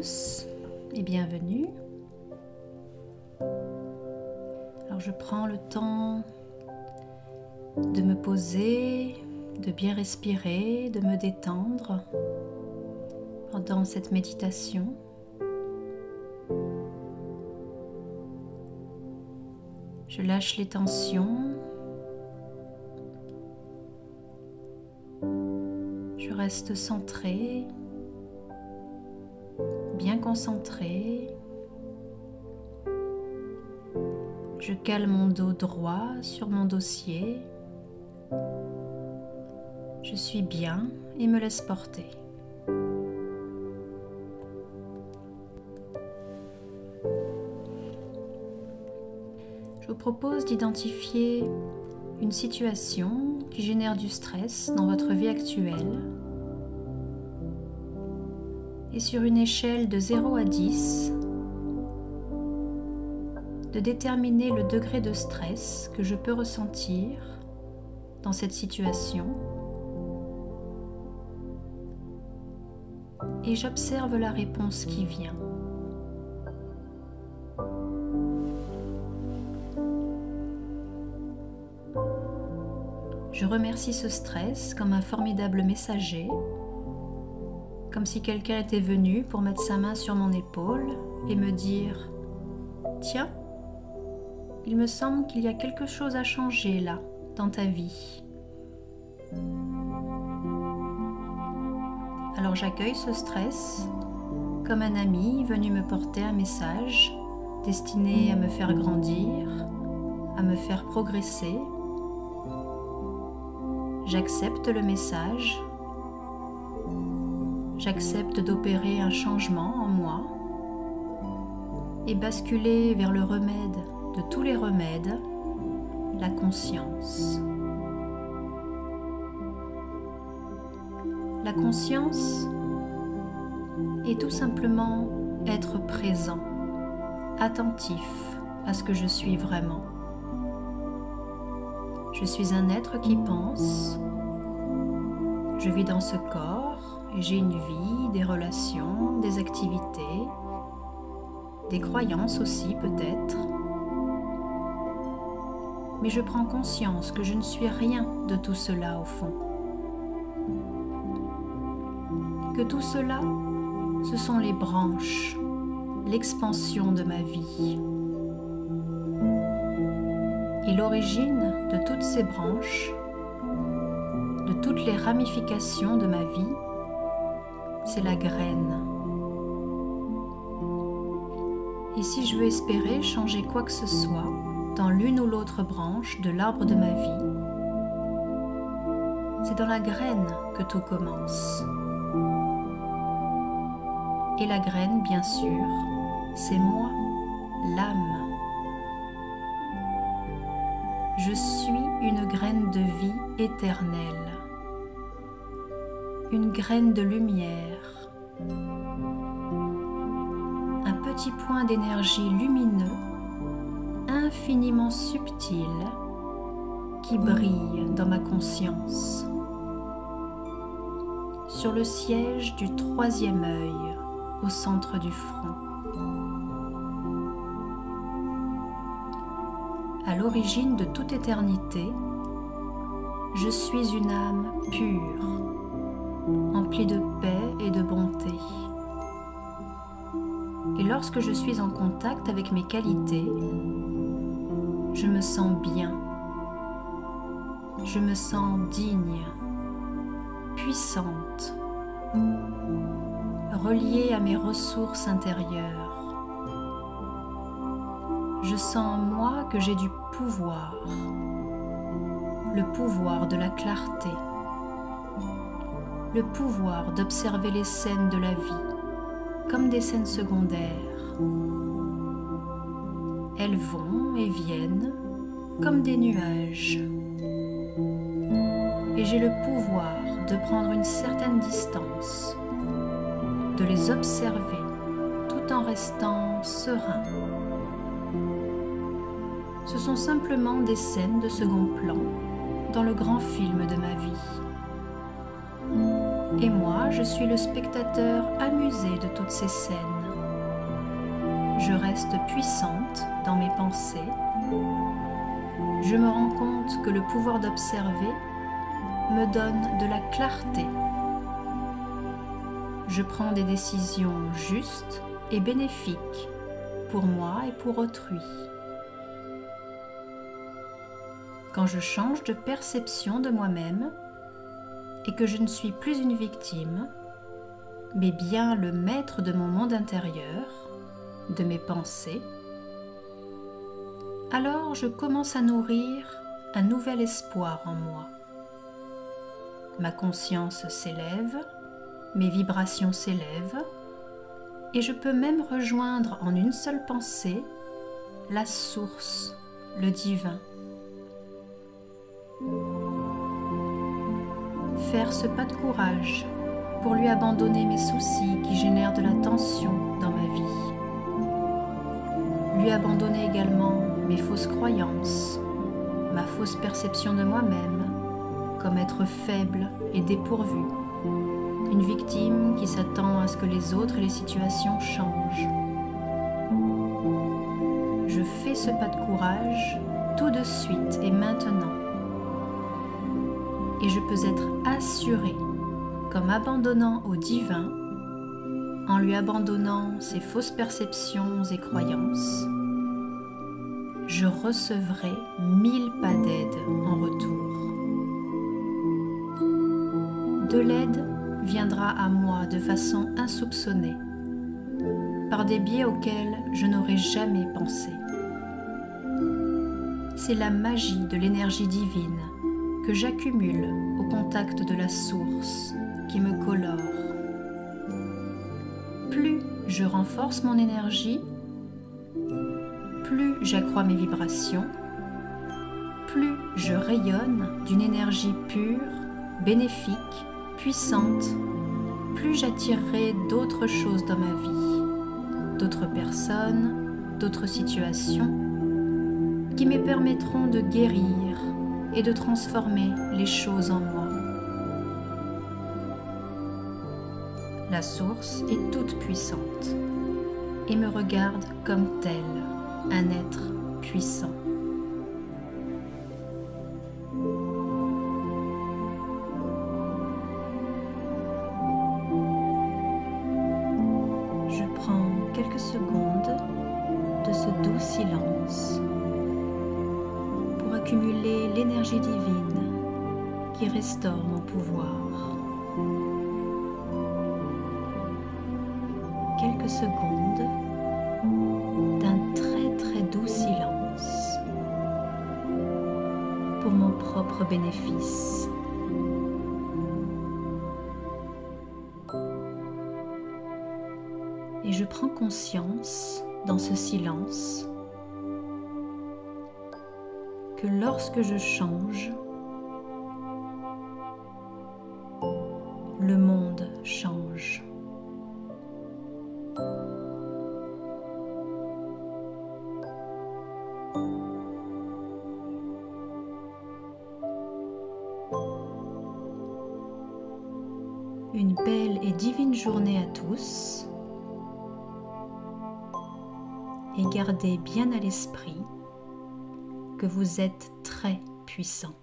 tous et bienvenue. Alors je prends le temps de me poser, de bien respirer, de me détendre pendant cette méditation. Je lâche les tensions. Je reste centrée, bien concentrée. Je cale mon dos droit sur mon dossier. Je suis bien et me laisse porter. Je vous propose d'identifier une situation qui génère du stress dans votre vie actuelle et sur une échelle de 0 à 10, de déterminer le degré de stress que je peux ressentir dans cette situation et j'observe la réponse qui vient. Je remercie ce stress comme un formidable messager, comme si quelqu'un était venu pour mettre sa main sur mon épaule et me dire « Tiens, il me semble qu'il y a quelque chose à changer là, dans ta vie. » Alors j'accueille ce stress comme un ami venu me porter un message destiné à me faire grandir, à me faire progresser. J'accepte le message. J'accepte d'opérer un changement en moi et basculer vers le remède de tous les remèdes, la conscience. La conscience est tout simplement être présent, attentif à ce que je suis vraiment. Je suis un être qui pense, je vis dans ce corps et j'ai une vie, des relations, des activités, des croyances aussi peut-être. Mais je prends conscience que je ne suis rien de tout cela au fond. Que tout cela, ce sont les branches, l'expansion de ma vie. Et l'origine de toutes ces branches, de toutes les ramifications de ma vie, c'est la graine. Et si je veux espérer changer quoi que ce soit dans l'une ou l'autre branche de l'arbre de ma vie, c'est dans la graine que tout commence. Et la graine, bien sûr, c'est moi, l'âme. Je suis une graine de vie éternelle, une graine de lumière, un petit point d'énergie lumineux, infiniment subtil, qui brille dans ma conscience, sur le siège du troisième œil, au centre du front. À l'origine de toute éternité, je suis une âme pure, emplie de paix et de bonté. Et lorsque je suis en contact avec mes qualités, je me sens bien, je me sens digne, puissante, reliée à mes ressources intérieures. Je sens en moi que j'ai du pouvoir, le pouvoir de la clarté, le pouvoir d'observer les scènes de la vie comme des scènes secondaires. Elles vont et viennent comme des nuages. Et j'ai le pouvoir de prendre une certaine distance, de les observer tout en restant serein. Ce sont simplement des scènes de second plan dans le grand film de ma vie. Et moi, je suis le spectateur amusé de toutes ces scènes. Je reste puissante dans mes pensées. Je me rends compte que le pouvoir d'observer me donne de la clarté. Je prends des décisions justes et bénéfiques pour moi et pour autrui. Quand je change de perception de moi-même et que je ne suis plus une victime, mais bien le maître de mon monde intérieur, de mes pensées, alors je commence à nourrir un nouvel espoir en moi. Ma conscience s'élève, mes vibrations s'élèvent, et je peux même rejoindre en une seule pensée la source, le divin. Faire ce pas de courage pour lui abandonner mes soucis qui génèrent de la tension dans ma vie. Lui abandonner également mes fausses croyances, ma fausse perception de moi-même, comme être faible et dépourvu, une victime qui s'attend à ce que les autres et les situations changent. Je fais ce pas de courage tout de suite et maintenant. Et je peux être assurée comme abandonnant au divin, en lui abandonnant ses fausses perceptions et croyances, je recevrai 1000 pas d'aide en retour. De l'aide viendra à moi de façon insoupçonnée, par des biais auxquels je n'aurais jamais pensé. C'est la magie de l'énergie divine que j'accumule au contact de la source qui me colore. Plus je renforce mon énergie, plus j'accrois mes vibrations, plus je rayonne d'une énergie pure, bénéfique, puissante, plus j'attirerai d'autres choses dans ma vie, d'autres personnes, d'autres situations qui me permettront de guérir et de transformer les choses en moi. La source est toute puissante et me regarde comme tel, un être puissant. Je prends quelques secondes de ce doux silence pour accumuler l'énergie divine qui restaure mon pouvoir. Quelques secondes d'un très doux silence pour mon propre bénéfice. Et je prends conscience dans ce silence que lorsque je change, le monde change. Une belle et divine journée à tous et gardez bien à l'esprit que vous êtes très puissant.